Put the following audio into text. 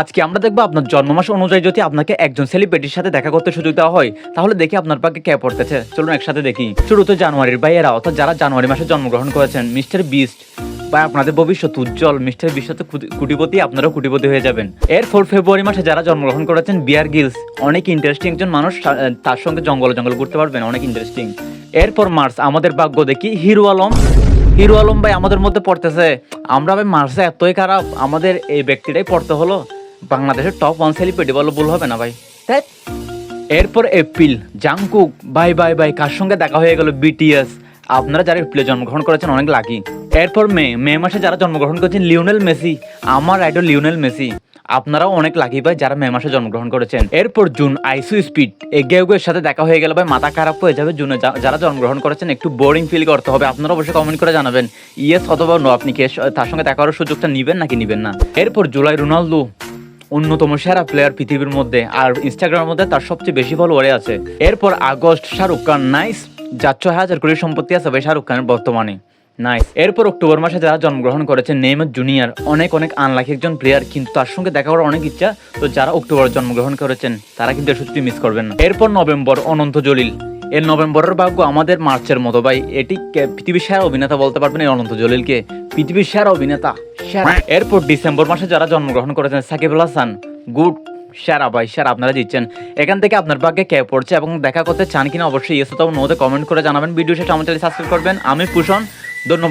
আজকে আমরা দেখবো আপনার জন্মমাস অনুযায়ী যদি আপনাকে একজন সেলিব্রিটির সাথে দেখা করতে সুযোগ দেওয়া হয় তাহলে দেখি আপনার ভাগ্যে কে পড়তেছে। চলুন একসাথে দেখি। শুরুতে জানুয়ারির ভাইয়েরা, অর্থাৎ যারা জানুয়ারি মাসে জন্মগ্রহণ করেছেন, মিস্টার বিস্ট বা আপনাদের ভবিষ্যৎ উজ্জ্বল। মিস্টার বিস্ট তো কোটিপতি, আপনারাও কোটিপতি হয়ে যাবেন। এরপর ফেব্রুয়ারি মাসে যারা জন্মগ্রহণ করেছেন, বিয়ার গিলস, অনেক ইন্টারেস্টিং একজন মানুষ, তার সঙ্গে জঙ্গল ঘুরতে পারবেন, অনেক ইন্টারেস্টিং। এরপর মার্চ, আমাদের ভাগ্য দেখি হিরো আলম। হিরো আলম ভাই আমাদের মধ্যে পড়তেছে। আমরা ভাই মার্চে এতই খারাপ, আমাদের এই ব্যক্তিটাই পড়তে হলো। বাংলাদেশের টপ 1 সেলিব্রিটি বলে ভুল হবে না ভাই। এরপর April, Jungkook. Bye bye bye, কার সঙ্গে দেখা হয়ে গেল? বিটিএস। আপনারা যারা এপ্রিলে জন্মগ্রহণ করেছেন অনেক লাকি। এরপর মে মাসে যারা জন্মগ্রহণ করেছেন, লিওনেল মেসি, আমার আইডল লিওনেল মেসি। আপনারাও অনেক লাকি ভাই যারা মে মাসে জন্মগ্রহণ করেছেন। এরপর জুন, আইসু স্পিড। এগের সাথে দেখা হয়ে গেল ভাই, মাথা খারাপ হয়ে যাবে। জুনে যারা জন্মগ্রহণ করেছেন একটু বোরিং ফিল করতে হবে। আপনারা অবশ্যই কমেন্ট করে জানাবেন ইয়েস অথবা নো, আপনি কি তার সঙ্গে দেখা করার সুযোগটা নিবেন নাকি নিবেন না। এরপর জুলাই, রোনালদো, অন্যতম সেরা প্লেয়ার পৃথিবীর মধ্যে, আর ইনস্টাগ্রামের মধ্যে তার সবচেয়ে বেশি ফলোয়ারে আছে। এরপর আগস্ট, শাহরুখ খান, নাইস, যার 6,000 কোটি সম্পত্তি আছে ভাই শাহরুখ খানের বর্তমানে, নাইস। এরপর অক্টোবর মাসে যারা জন্মগ্রহণ করেছেন, নেইমার জুনিয়র, অনেক আনলাকি একজন প্লেয়ার, কিন্তু তার সঙ্গে দেখা করার অনেক ইচ্ছা। তো যারা অক্টোবরে জন্মগ্রহণ করেছেন তারা কিন্তু সত্যি মিস করবেন না। এরপর নভেম্বর, অনন্ত জলিল। এর নভেম্বরের ভাগ্য আমাদের মার্চের মতো ভাই। এটি পৃথিবীর সেরা অভিনেতা বলতে পারবেন এই অনন্ত জলিলকে, পৃথিবীর সেরা অভিনেতা, সেরা। এরপর ডিসেম্বর মাসে যারা জন্মগ্রহণ করেছেন, সাকিব আল হাসান, গুড, সেরা ভাই, সেরা। আপনারা দিচ্ছেন। এখান থেকে আপনার ভাগ্যে কে পড়ছে এবং দেখা করতে চান কিনা অবশ্যই ইয়েস অথবা নোতে কমেন্ট করে জানাবেন। ভিডিও শেষে আমার চ্যানেল সাবস্ক্রাইব করবেন। আমি পুষণ, ধন্যবাদ।